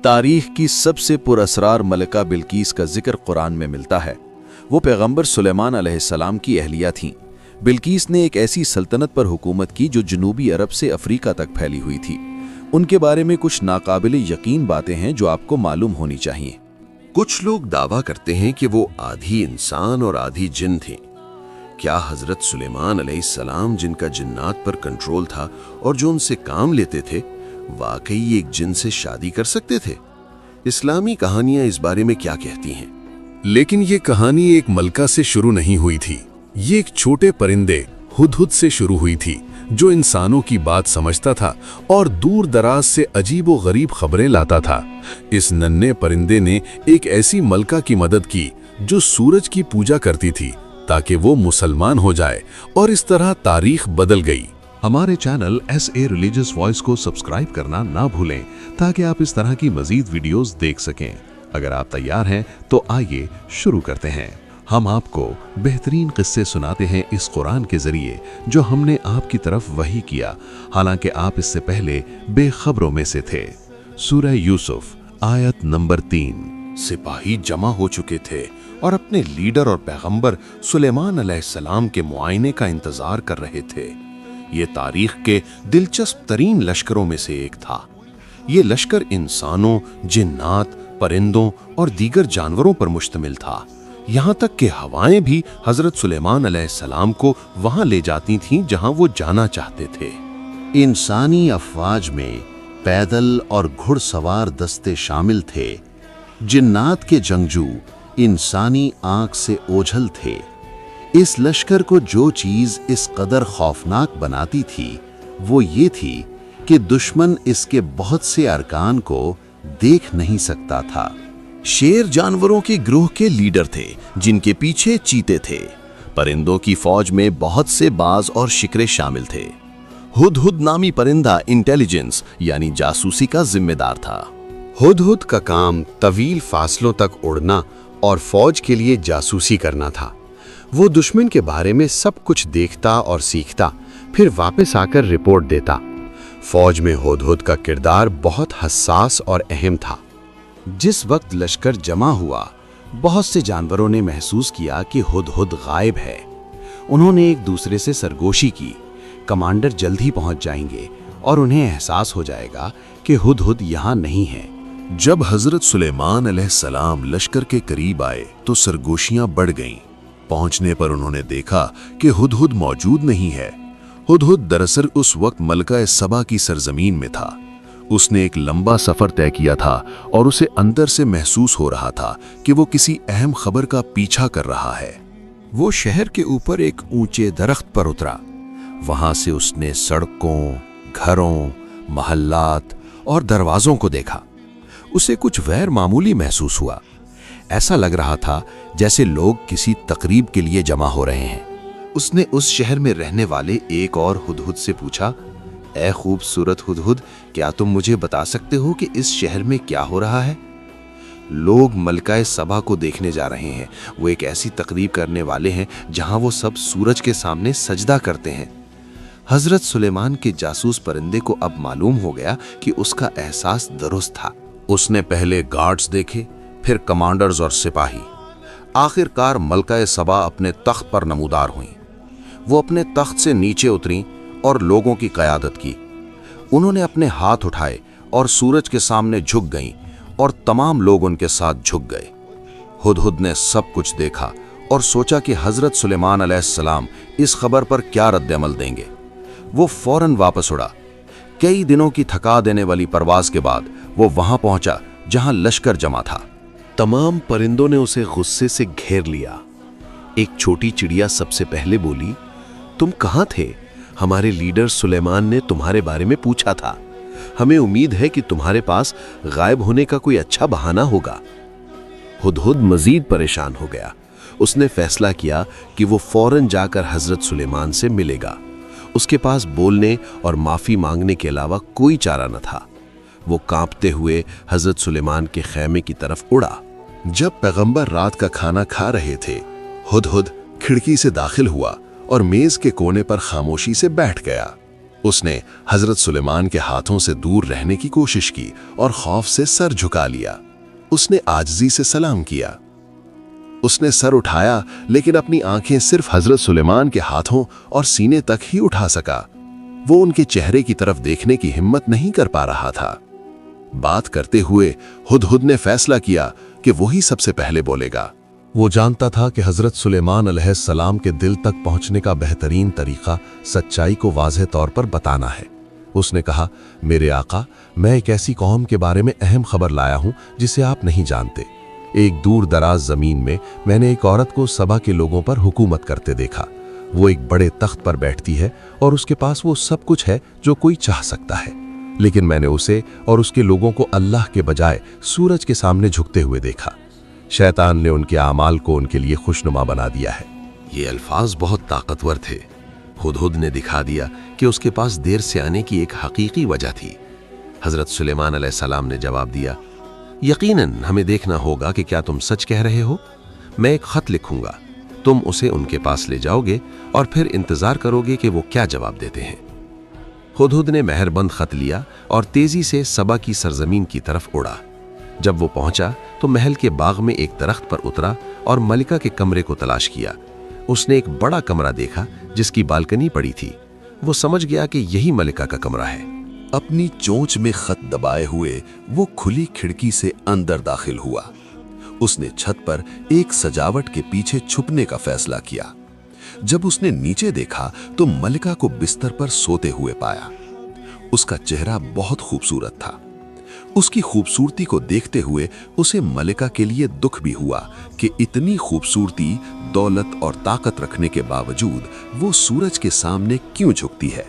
तारीख की सबसे पुरअसरार मलिका बिल्कीस का जिक्र कुरान में मिलता है। वो पैगंबर सुलेमान अलैहिस्सलाम की अहलिया थीं। बिल्कीस ने एक ऐसी सल्तनत पर हुकूमत की जो जनूबी अरब से अफ्रीका तक फैली हुई थी। उनके बारे में कुछ नाकाबिले यकीन बातें हैं जो आपको मालूम होनी चाहिए। कुछ लोग दावा करते हैं कि वो आधी इंसान और आधी जिन थे। क्या हजरत सुलेमान अलैहिस्सलाम, जिनका जिन्नात पर कंट्रोल था और जो उनसे काम लेते थे, वाकई एक जिन से शादी कर सकते थे? इस्लामी कहानियां इस बारे में क्या कहती हैं? लेकिन ये कहानी एक मलका से शुरू नहीं हुई थी। ये एक छोटे परिंदे हुदहुद से शुरू हुई थी, जो इंसानों की बात समझता था और दूर दराज से अजीबो गरीब खबरें लाता था। इस नन्हे परिंदे ने एक ऐसी मलका की मदद की जो सूरज की पूजा करती थी ताकि वो मुसलमान हो जाए, और इस तरह तारीख बदल गई। हमारे चैनल SA रिलीजियस वॉइस को सब्सक्राइब करना ना भूलें ताकि आप इस तरह की मजीद वीडियोस देख सकें। अगर आप तैयार हैं तो आइए शुरू करते हैं। हम आपको बेहतरीन किस्से सुनाते हैं इस कुरान के जरिए जो हमने आपकी तरफ वही किया, हालांकि आप इससे पहले बेखबरों में से थे। सूरह यूसुफ आयत नंबर 3। सिपाही जमा हो चुके थे और अपने लीडर और पैगंबर सुलेमान अलैहिस्सलाम के मुआयने का इंतजार कर रहे थे। ये तारीख के दिलचस्प तरीन लश्करों में से एक था। ये लश्कर इंसानों, जिन्नात, परिंदों और दीगर जानवरों पर मुश्तमिल था। यहाँ तक कि हवाएं भी हजरत सुलेमान अलैहिस्सलाम को वहां ले जाती थीं जहां वो जाना चाहते थे। इंसानी अफवाज में पैदल और घुड़सवार दस्ते शामिल थे। जिन्नात के जंगजू इंसानी आंख से ओझल थे। इस लश्कर को जो चीज इस कदर खौफनाक बनाती थी वो ये थी कि दुश्मन इसके बहुत से अरकान को देख नहीं सकता था। शेर जानवरों के ग्रोह के लीडर थे जिनके पीछे चीते थे। परिंदों की फौज में बहुत से बाज और शिकरे शामिल थे। हुदहुद नामी परिंदा इंटेलिजेंस यानी जासूसी का जिम्मेदार था। हुदहुद का काम तवील फासलों तक उड़ना और फौज के लिए जासूसी करना था। वो दुश्मन के बारे में सब कुछ देखता और सीखता, फिर वापस आकर रिपोर्ट देता। फौज में हुदहुद का किरदार बहुत हसास और अहम था। जिस वक्त लश्कर जमा हुआ, बहुत से जानवरों ने महसूस किया कि हुदहुद गायब है। उन्होंने एक दूसरे से सरगोशी की, कमांडर जल्द ही पहुंच जाएंगे और उन्हें एहसास हो जाएगा कि हुदहुद यहाँ नहीं है। जब हजरत सुलेमान अलैहिस्सलाम लश्कर के करीब आए तो सरगोशियां बढ़ गईं। पहुंचने पर उन्होंने देखा कि हुदहुद मौजूद नहीं है। हुदहुद दरअसल उस वक्त मलका सबा की सरजमीन में था। उसने एक लंबा सफर तय किया था और उसे अंदर से महसूस हो रहा था कि वो किसी अहम खबर का पीछा कर रहा है। वो शहर के ऊपर एक ऊंचे दरख्त पर उतरा। वहां से उसने सड़कों, घरों, महल्लात और दरवाजों को देखा। उसे कुछ गैर मामूली महसूस हुआ। ऐसा लग रहा था जैसे लोग किसी तकरीब के लिए जमा हो रहे हैं। उसने उस शहर में रहने वाले एक और हुदहुद से पूछा, ऐ खूबसूरत हुदहुद, क्या तुम मुझे बता सकते हो कि इस शहर में क्या हो रहा है? लोग मलका सबा को देखने जा रहे हैं। वो एक ऐसी तकरीब करने वाले हैं जहां वो सब सूरज के सामने सजदा करते हैं। हजरत सुलेमान के जासूस परिंदे को अब मालूम हो गया कि उसका एहसास दुरुस्त था। उसने पहले गार्ड्स देखे, फिर कमांडर्स और सिपाही। आखिरकार मलका सबा अपने तख्त पर नमूदार हुई। वो अपने तख्त से नीचे उतरी और लोगों की क़यादत की। उन्होंने अपने हाथ उठाए और सूरज के सामने झुक गईं और तमाम लोग उनके साथ झुक गए। हुदहुद ने सब कुछ देखा और सोचा कि हजरत सुलेमान अलैहिस्सलाम इस खबर पर क्या रद्द-ए-अमल देंगे। वो फौरन वापस उड़ा। कई दिनों की थका देने वाली परवाज के बाद वो वहां पहुंचा जहां लश्कर जमा था। तमाम परिंदों ने उसे गुस्से से घेर लिया। एक छोटी चिड़िया सबसे पहले बोली, तुम कहाँ थे? हमारे लीडर सुलेमान ने तुम्हारे बारे में पूछा था। हमें उम्मीद है कि तुम्हारे पास गायब होने का कोई अच्छा बहाना होगा। हुदहुद मजीद परेशान हो गया। उसने फैसला किया कि वो फौरन जाकर हजरत सुलेमान से मिलेगा। उसके पास बोलने और माफी मांगने के अलावा कोई चारा न था। वो कांपते हुए हजरत सुलेमान के खैमे की तरफ उड़ा। जब पैगंबर रात का खाना खा रहे थे, हुदहुद खिड़की से दाखिल हुआ और मेज के कोने पर खामोशी से बैठ गया। उसने हजरत सुलेमान के हाथों से दूर रहने की कोशिश की और खौफ से सर झुका लिया। उसने आजिज़ी से सलाम किया। उसने सर उठाया, लेकिन अपनी आंखें सिर्फ हजरत सुलेमान के हाथों और सीने तक ही उठा सका। वो उनके चेहरे की तरफ देखने की हिम्मत नहीं कर पा रहा था। बात करते हुए हुदहुद ने फैसला किया कि वही सबसे पहले बोलेगा। वो जानता था कि हजरत सुलेमान अलैहिस्सलाम के दिल तक पहुंचने का बेहतरीन तरीका सच्चाई को वाज़ेह तौर पर बताना है। उसने कहा, मेरे आका, मैं एक ऐसी कौम के बारे में अहम खबर लाया हूं जिसे आप नहीं जानते। एक दूर दराज जमीन में मैंने एक औरत को सबा के लोगों पर हुकूमत करते देखा। वो एक बड़े तख्त पर बैठती है और उसके पास वो सब कुछ है जो कोई चाह सकता है, लेकिन मैंने उसे और उसके लोगों को अल्लाह के बजाय सूरज के सामने झुकते हुए देखा। शैतान ने उनके आमाल को उनके लिए खुशनुमा बना दिया है। ये अल्फाज बहुत ताकतवर थे। हुदहुद ने दिखा दिया कि उसके पास देर से आने की एक हकीकी वजह थी। हजरत सुलेमान अलैहिस्सलाम ने जवाब दिया, यकीनन हमें देखना होगा कि क्या तुम सच कह रहे हो। मैं एक खत लिखूंगा, तुम उसे उनके पास ले जाओगे और फिर इंतजार करोगे कि वो क्या जवाब देते हैं। हुदहुद ने मेहरबंद खत लिया और तेजी से सबा की सरजमीन की तरफ उड़ा। जब वो पहुंचा तो महल के बाग में एक दरख्त पर उतरा और मलिका के कमरे को तलाश किया। उसने एक बड़ा कमरा देखा जिसकी बालकनी पड़ी थी। वो समझ गया कि यही मलिका का कमरा है। अपनी चोंच में खत दबाए हुए वो खुली खिड़की से अंदर दाखिल हुआ। उसने छत पर एक सजावट के पीछे छुपने का फैसला किया। जब उसने नीचे देखा तो मलिका को बिस्तर पर सोते हुए पाया। उसका चेहरा बहुत खूबसूरत था। उसकी खूबसूरती को देखते हुए उसे मलिका के लिए दुख भी हुआ कि इतनी खूबसूरती, दौलत और ताकत रखने के बावजूद वो सूरज के सामने क्यों झुकती है।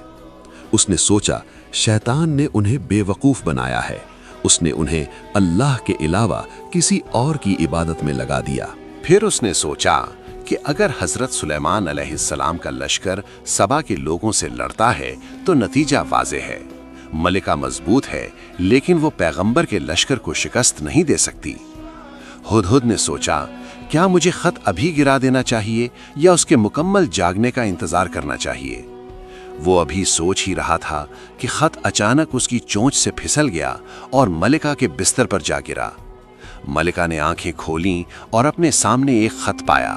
उसने सोचा, शैतान ने उन्हें बेवकूफ बनाया है। उसने उन्हें अल्लाह के अलावा किसी और की इबादत में लगा दिया। फिर उसने सोचा कि अगर हजरत सुलेमान अलैहिस्सलाम का लश्कर सबा के लोगों से लड़ता है तो नतीजा वाज़ेह है। मलिका मजबूत है, लेकिन वो पैगंबर के लश्कर को शिकस्त नहीं दे सकती। हुदहुद ने सोचा, क्या मुझे खत अभी गिरा देना चाहिए या उसके मुकम्मल जागने का इंतजार करना चाहिए। वो अभी सोच ही रहा था कि खत अचानक उसकी चोंच से फिसल गया और मलिका के बिस्तर पर जा गिरा। मलिका ने आंखें खोलीं और अपने सामने एक खत पाया।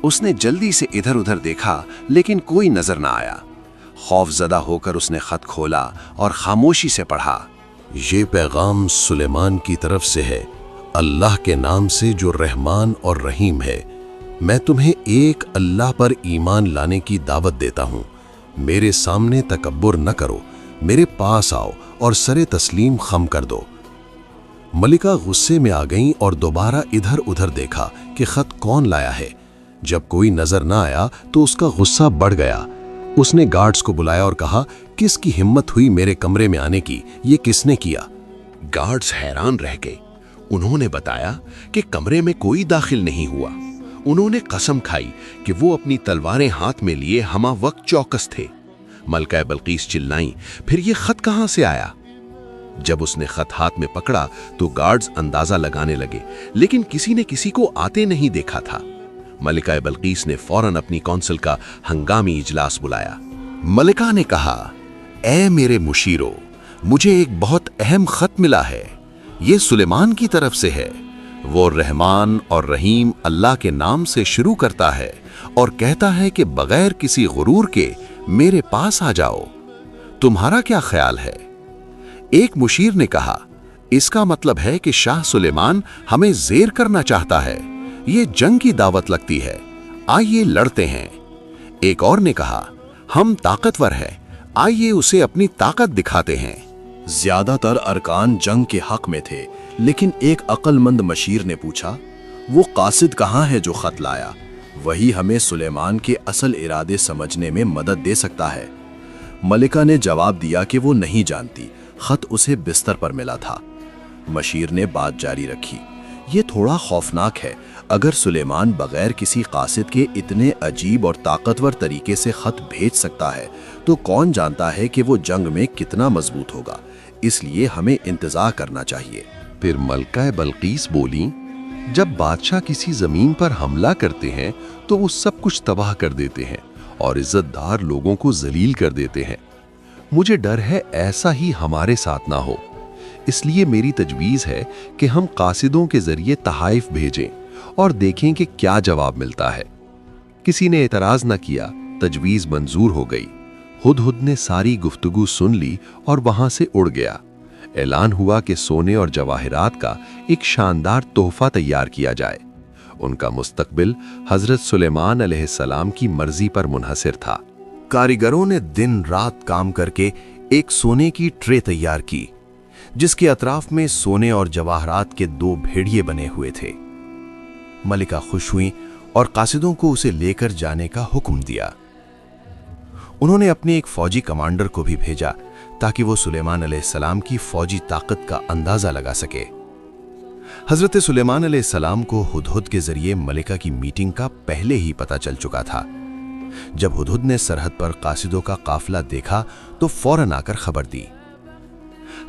उसने जल्दी से इधर उधर देखा, लेकिन कोई नजर ना आया। खौफजदा होकर उसने खत खोला और खामोशी से पढ़ा। ये पैगाम सुलेमान की तरफ से है, अल्लाह के नाम से जो रहमान और रहीम है। मैं तुम्हें एक अल्लाह पर ईमान लाने की दावत देता हूँ। मेरे सामने तकब्बुर न करो, मेरे पास आओ और सरे तस्लीम खम कर दो। मलिका गुस्से में आ गईं और दोबारा इधर उधर देखा कि खत कौन लाया है। जब कोई नजर न आया तो उसका गुस्सा बढ़ गया। उसने गार्ड्स को बुलाया और कहा, किसकी हिम्मत हुई मेरे कमरे में आने की, ये किसने किया। गार्ड्स हैरान रह गए। उन्होंने बताया कि कमरे में कोई दाखिल नहीं हुआ। उन्होंने कसम खाई कि वो अपनी तलवारें हाथ में लिए हमा वक्त चौकस थे। मलका बल्कीस चिल्लाई, फिर ये खत कहां से आया। जब उसने खत हाथ में पकड़ा तो गार्ड्स अंदाजा लगाने लगे, लेकिन किसी ने किसी को आते नहीं देखा था। मलिका बल्कीस ने फौरन अपनी कौंसिल का हंगामी इजलास बुलाया। मलिका ने कहा, ऐ मेरे मुशीरो, मुझे एक बहुत अहम खत मिला है। ये सुलेमान की तरफ से है। वो रहमान और रहीम अल्लाह के नाम से शुरू करता है और कहता है कि बगैर किसी गुरूर के मेरे पास आ जाओ। तुम्हारा क्या ख्याल है। एक मुशीर ने कहा, इसका मतलब है कि शाह सुलेमान हमें जेर करना चाहता है। ये जंग की दावत लगती है, आइए लड़ते हैं। एक और ने कहा, हम ताकतवर हैं, आइए उसे अपनी ताकत दिखाते हैं। ज्यादातर अरकान जंग के हक में थे, लेकिन एक अक्लमंद मशीर ने पूछा, वो कासिद कहाँ है जो खत लाया। वही हमें सुलेमान के असल इरादे समझने में मदद दे सकता है। मलिका ने जवाब दिया कि वो नहीं जानती, खत उसे बिस्तर पर मिला था। मशीर ने बात जारी रखी, ये थोड़ा खौफनाक है। अगर सुलेमान बगैर किसी कासिद के इतने अजीब और ताकतवर तरीके से खत भेज सकता है तो कौन जानता है कि वो जंग में कितना मजबूत होगा। इसलिए हमें इंतजार करना चाहिए। फिर मलका बल्कीस बोली, जब बादशाह किसी जमीन पर हमला करते हैं तो वो सब कुछ तबाह कर देते हैं और इज्जतदार लोगों को जलील कर देते हैं। مجھے ڈر ہے ایسا ہی ہمارے ساتھ نہ ہو، اس لیے میری تجویز ہے کہ ہم قاصدوں کے ذریعے تحائف بھیجیں اور دیکھیں کہ کیا جواب ملتا ہے۔ کسی نے اعتراض نہ کیا، تجویز منظور ہو گئی۔ ہدہد نے ساری گفتگو سن لی اور وہاں سے اڑ گیا۔ اعلان ہوا کہ سونے اور جواہرات کا ایک شاندار تحفہ تیار کیا جائے۔ ان کا مستقبل حضرت سلیمان علیہ السلام کی مرضی پر منحصر تھا۔ کاریگروں نے دن رات کام کر کے ایک سونے کی ٹرے تیار کی، جس کے اطراف میں سونے اور جواہرات کے 2 بھیڑیے بنے ہوئے تھے۔ ملکہ خوش ہوئیں اور قاصدوں کو اسے لے کر جانے کا حکم دیا۔ انہوں نے اپنے ایک فوجی کمانڈر کو بھی بھیجا تاکہ وہ سلیمان علیہ السلام کی فوجی طاقت کا اندازہ لگا سکے۔ حضرت سلیمان علیہ السلام کو ہدہد کے ذریعے ملکہ کی میٹنگ کا پہلے ہی پتہ چل چکا تھا۔ جب ہدہد نے سرحد پر قاصدوں کا قافلہ دیکھا تو فوراً آ کر خبر دی۔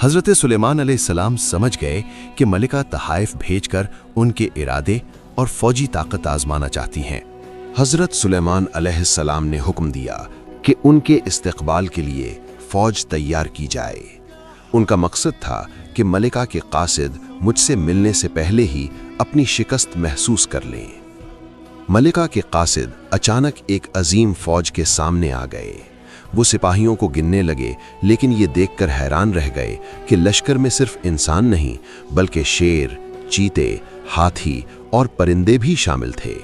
حضرت سلیمان علیہ السلام سمجھ گئے کہ ملکہ تحائف بھیج کر ان کے ارادے اور فوجی طاقت آزمانا چاہتی ہیں۔ حضرت سلیمان علیہ السلام نے حکم دیا کہ ان کے استقبال کے لیے فوج تیار کی جائے۔ ان کا مقصد تھا کہ ملکہ کے قاصد مجھ سے ملنے سے پہلے ہی اپنی شکست محسوس کر لیں۔ ملکہ کے قاصد اچانک ایک عظیم فوج کے سامنے آ گئے۔ وہ سپاہیوں کو گننے لگے، لیکن یہ دیکھ کر حیران رہ گئے کہ لشکر میں صرف انسان نہیں بلکہ شیر، چیتے، ہاتھی اور پرندے بھی شامل تھے۔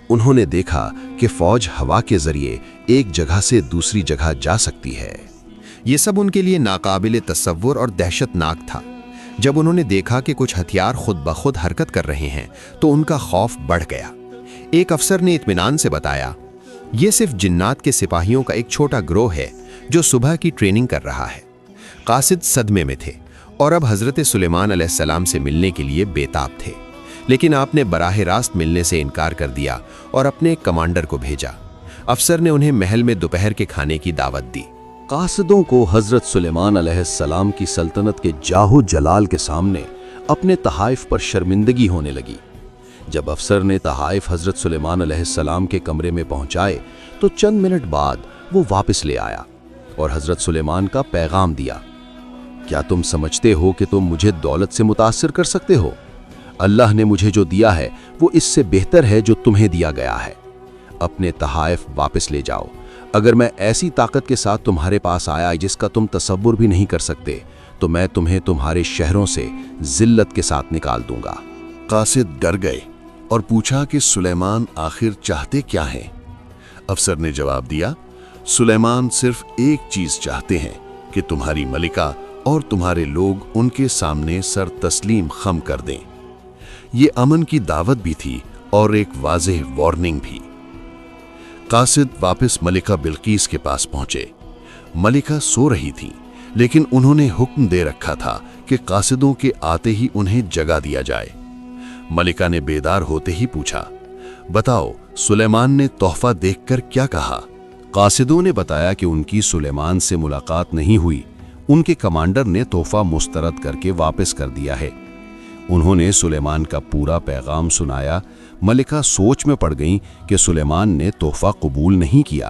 انہوں نے دیکھا کہ فوج ہوا کے ذریعے ایک جگہ سے دوسری جگہ جا سکتی ہے۔ یہ سب ان کے لیے ناقابل تصور اور دہشت ناک تھا۔ جب انہوں نے دیکھا کہ کچھ ہتھیار خود بخود حرکت کر رہے ہیں تو ان کا خوف بڑھ گیا۔ ایک افسر نے اطمینان سے بتایا، یہ صرف جنات کے سپاہیوں کا ایک چھوٹا گروہ ہے جو صبح کی ٹریننگ کر رہا ہے۔ قاصد صدمے میں تھے اور اب حضرت سلیمان علیہ السلام سے ملنے کے لیے بےتاب تھے، لیکن آپ نے براہ راست ملنے سے انکار کر دیا اور اپنے ایک کمانڈر کو بھیجا۔ افسر نے انہیں محل میں دوپہر کے کھانے کی دعوت دی۔ قاصدوں کو حضرت سلیمان علیہ السلام کی سلطنت کے جاہ و جلال کے سامنے اپنے تحائف پر شرمندگی ہونے لگی۔ جب افسر نے تحائف حضرت سلیمان علیہ السلام کے کمرے میں پہنچائے تو چند منٹ بعد وہ واپس لے آیا اور حضرت سلیمان کا پیغام دیا، کیا تم سمجھتے ہو کہ تم مجھے دولت سے متاثر کر سکتے ہو؟ اللہ نے مجھے جو دیا ہے وہ اس سے بہتر ہے جو تمہیں دیا گیا ہے۔ اپنے تحائف واپس لے جاؤ۔ اگر میں ایسی طاقت کے ساتھ تمہارے پاس آیا جس کا تم تصور بھی نہیں کر سکتے تو میں تمہیں تمہارے شہروں سے ذلت کے ساتھ نکال دوں گا۔ قاصد ڈر گئے اور پوچھا کہ سلیمان آخر چاہتے کیا ہیں؟ افسر نے جواب دیا، سلیمان صرف ایک چیز چاہتے ہیں کہ تمہاری ملکہ اور تمہارے لوگ ان کے سامنے سر تسلیم خم کر دیں۔ یہ امن کی دعوت بھی تھی اور ایک واضح وارننگ بھی۔ قاصد واپس ملکہ بلقیس کے پاس پہنچے۔ ملکہ سو رہی تھی، لیکن انہوں نے حکم دے رکھا تھا کہ قاصدوں کے آتے ہی انہیں جگا دیا جائے۔ ملکہ نے بیدار ہوتے ہی پوچھا، بتاؤ سلیمان نے تحفہ دیکھ کر کیا کہا؟ قاصدوں نے بتایا کہ ان کی سلیمان سے ملاقات نہیں ہوئی، ان کے کمانڈر نے تحفہ مسترد کر کے واپس کر دیا ہے۔ انہوں نے سلیمان کا پورا پیغام سنایا۔ ملکہ سوچ میں پڑ گئیں کہ سلیمان نے تحفہ قبول نہیں کیا۔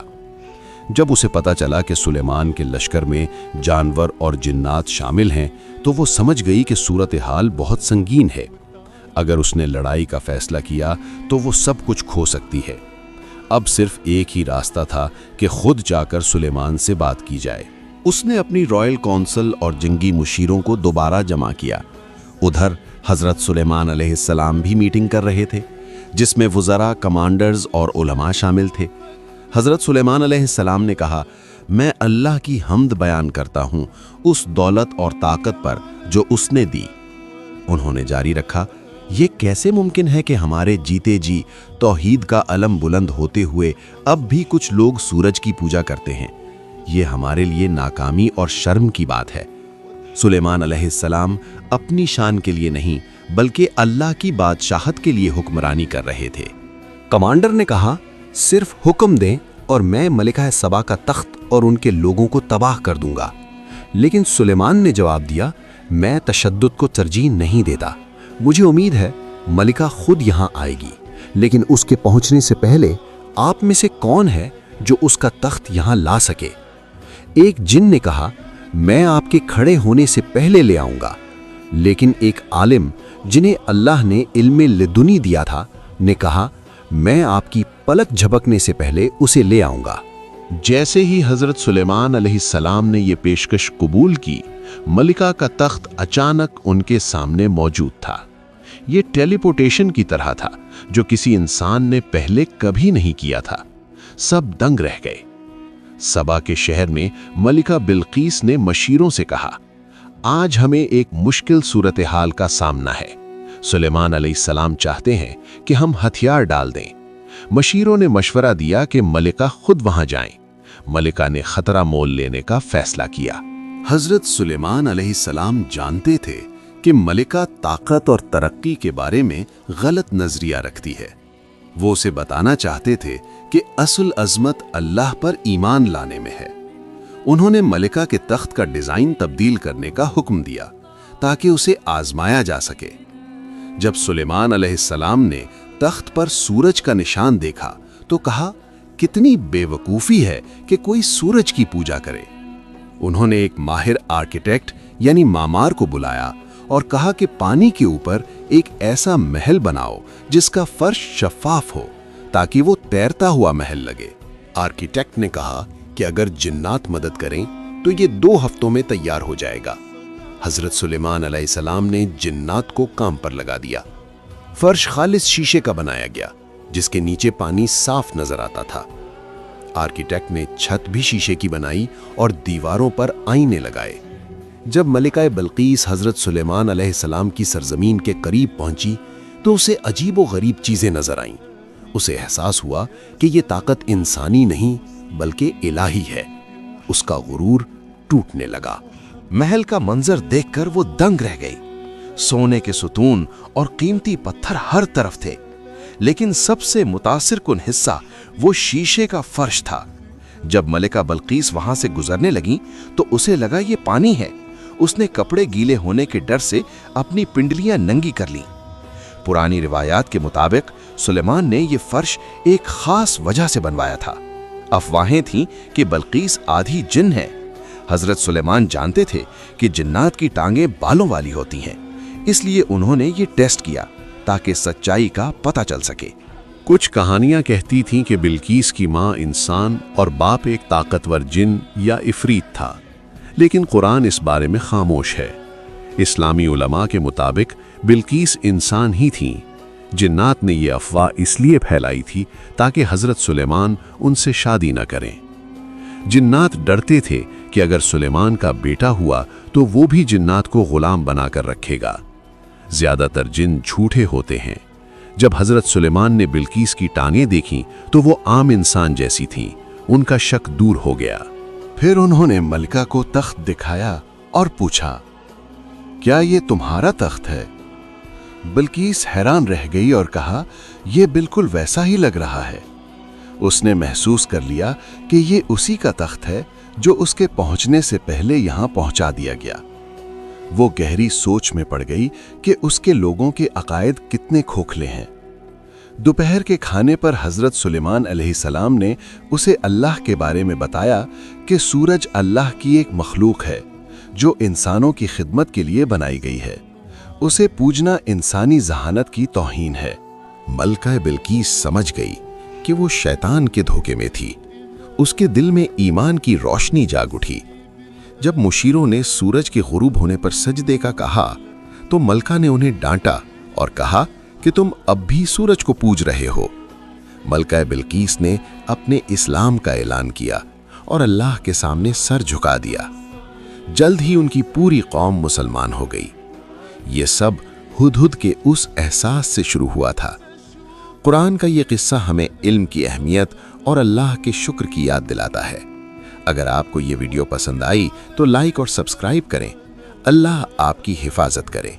جب اسے پتہ چلا کہ سلیمان کے لشکر میں جانور اور جنات شامل ہیں تو وہ سمجھ گئی کہ صورتحال بہت سنگین ہے۔ اگر اس نے لڑائی کا فیصلہ کیا تو وہ سب کچھ کھو سکتی ہے۔ اب صرف ایک ہی راستہ تھا کہ خود جا کر سلیمان سے بات کی جائے۔ اس نے اپنی رائل کونسل اور جنگی مشیروں کو دوبارہ جمع کیا۔ ادھر حضرت سلیمان علیہ السلام بھی میٹنگ کر رہے تھے، جس میں وزراء، کمانڈرز اور علماء شامل تھے۔ حضرت سلیمان علیہ السلام نے کہا، میں اللہ کی حمد بیان کرتا ہوں اس دولت اور طاقت پر جو اس نے دی۔ انہوں نے جاری رکھا، یہ کیسے ممکن ہے کہ ہمارے جیتے جی توحید کا علم بلند ہوتے ہوئے اب بھی کچھ لوگ سورج کی پوجا کرتے ہیں؟ یہ ہمارے لیے ناکامی اور شرم کی بات ہے۔ سلیمان علیہ السلام اپنی شان کے لیے نہیں بلکہ اللہ کی بادشاہت کے لیے حکمرانی کر رہے تھے۔ کمانڈر نے کہا، صرف حکم دیں اور میں ملکہ سبا کا تخت اور ان کے لوگوں کو تباہ کر دوں گا۔ لیکن سلیمان نے جواب دیا، میں تشدد کو ترجیح نہیں دیتا۔ مجھے امید ہے ملکہ خود یہاں آئے گی، لیکن اس کے پہنچنے سے پہلے آپ میں سے کون ہے جو اس کا تخت یہاں لا سکے؟ ایک جن نے کہا میں آپ کے کھڑے ہونے سے پہلے لے آؤں گا، لیکن ایک عالم جنہیں اللہ نے علم لدنی دیا تھا نے کہا میں آپ کی پلک جھپکنے سے پہلے اسے لے آؤں گا۔ جیسے ہی حضرت سلیمان علیہ السلام نے یہ پیشکش قبول کی، ملکہ کا تخت اچانک ان کے سامنے موجود تھا۔ یہ ٹیلی پورٹیشن کی طرح تھا جو کسی انسان نے پہلے کبھی نہیں کیا تھا۔ سب دنگ رہ گئے۔ سبا کے شہر میں ملکہ بلقیس نے مشیروں سے کہا آج ہمیں ایک مشکل صورتحال کا سامنا ہے۔ سلیمان علیہ السلام چاہتے ہیں کہ ہم ہتھیار ڈال دیں۔ مشیروں نے مشورہ دیا کہ ملکہ خود وہاں جائیں۔ ملکہ نے خطرہ مول لینے کا فیصلہ کیا۔ حضرت سلیمان علیہ السلام جانتے تھے کہ ملکہ طاقت اور ترقی کے بارے میں غلط نظریہ رکھتی ہے۔ وہ اسے بتانا چاہتے تھے کہ اصل عظمت اللہ پر ایمان لانے میں ہے۔ انہوں نے ملکہ کے تخت کا ڈیزائن تبدیل کرنے کا حکم دیا تاکہ اسے آزمایا جا سکے۔ جب سلیمان علیہ السلام نے تخت پر سورج کا نشان دیکھا تو کہا کتنی بے وقوفی ہے کہ کوئی سورج کی پوجا کرے۔ انہوں نے ایک ماہر آرکیٹیکٹ یعنی معمار کو بلایا اور کہا کہ پانی کے اوپر ایک ایسا محل بناؤ جس کا فرش شفاف ہو تاکہ وہ تیرتا ہوا محل لگے۔ آرکیٹیکٹ نے کہا کہ اگر جنات مدد کریں تو یہ 2 ہفتوں میں تیار ہو جائے گا۔ حضرت سلیمان علیہ السلام نے جنات کو کام پر لگا دیا۔ فرش خالص شیشے کا بنایا گیا جس کے نیچے پانی صاف نظر آتا تھا۔ آرکیٹیکٹ نے چھت بھی شیشے کی بنائی اور دیواروں پر آئینے لگائے۔ جب ملکہ بلقیس حضرت سلیمان علیہ السلام کی سرزمین کے قریب پہنچی تو اسے عجیب و غریب چیزیں نظر آئیں۔ اسے احساس ہوا کہ یہ طاقت انسانی نہیں بلکہ الہی ہے۔ اس کا غرور ٹوٹنے لگا۔ محل کا منظر دیکھ کر وہ دنگ رہ گئی۔ سونے کے ستون اور قیمتی پتھر ہر طرف تھے، لیکن سب سے متاثر کن حصہ وہ شیشے کا فرش تھا۔ جب ملکہ بلقیس وہاں سے گزرنے لگی تو اسے لگا یہ پانی ہے۔ اس نے کپڑے گیلے ہونے کے ڈر سے اپنی پنڈلیاں ننگی کر لیں۔ پرانی روایات کے مطابق سلیمان نے یہ فرش ایک خاص وجہ سے بنوایا تھا۔ افواہیں تھیں کہ بلقیس آدھی جن ہے۔ حضرت سلیمان جانتے تھے کہ جنات کی ٹانگیں بالوں والی ہوتی ہیں، اس لیے انہوں نے یہ ٹیسٹ کیا تاکہ سچائی کا پتہ چل سکے۔ کچھ کہانیاں کہتی تھیں کہ بلقیس کی ماں انسان اور باپ ایک طاقتور جن یا عفریت تھا، لیکن قرآن اس بارے میں خاموش ہے۔ اسلامی علماء کے مطابق بلقیس انسان ہی تھیں۔ جنات نے یہ افواہ اس لیے پھیلائی تھی تاکہ حضرت سلیمان ان سے شادی نہ کریں۔ جنات ڈرتے تھے کہ اگر سلیمان کا بیٹا ہوا تو وہ بھی جنات کو غلام بنا کر رکھے گا۔ زیادہ تر جن جھوٹے ہوتے ہیں۔ جب حضرت سلیمان نے بلقیس کی ٹانگیں دیکھیں تو وہ عام انسان جیسی تھیں۔ ان کا شک دور ہو گیا۔ پھر انہوں نے ملکہ کو تخت دکھایا اور پوچھا کیا یہ تمہارا تخت ہے؟ بلقیس حیران رہ گئی اور کہا یہ بالکل ویسا ہی لگ رہا ہے۔ اس نے محسوس کر لیا کہ یہ اسی کا تخت ہے جو اس کے پہنچنے سے پہلے یہاں پہنچا دیا گیا۔ وہ گہری سوچ میں پڑ گئی کہ اس کے لوگوں کے عقائد کتنے کھوکھلے ہیں۔ دوپہر کے کھانے پر حضرت سلیمان علیہ السلام نے اسے اللہ کے بارے میں بتایا کہ سورج اللہ کی ایک مخلوق ہے جو انسانوں کی خدمت کے لیے بنائی گئی ہے۔ اسے پوجنا انسانی ذہانت کی توہین ہے۔ ملکہ بلقیس سمجھ گئی کہ وہ شیطان کے دھوکے میں تھی۔ اس کے دل میں ایمان کی روشنی جاگ اٹھی۔ جب مشیروں نے سورج کے غروب ہونے پر سجدے کا کہا تو ملکہ نے انہیں ڈانٹا اور کہا کہ تم اب بھی سورج کو پوج رہے ہو۔ ملکہ بلقیس نے اپنے اسلام کا اعلان کیا اور اللہ کے سامنے سر جھکا دیا۔ جلد ہی ان کی پوری قوم مسلمان ہو گئی۔ یہ سب ہدہد کے اس احساس سے شروع ہوا تھا۔ قرآن کا یہ قصہ ہمیں علم کی اہمیت اور اللہ کے شکر کی یاد دلاتا ہے۔ اگر آپ کو یہ ویڈیو پسند آئی تو لائک اور سبسکرائب کریں۔ اللہ آپ کی حفاظت کرے۔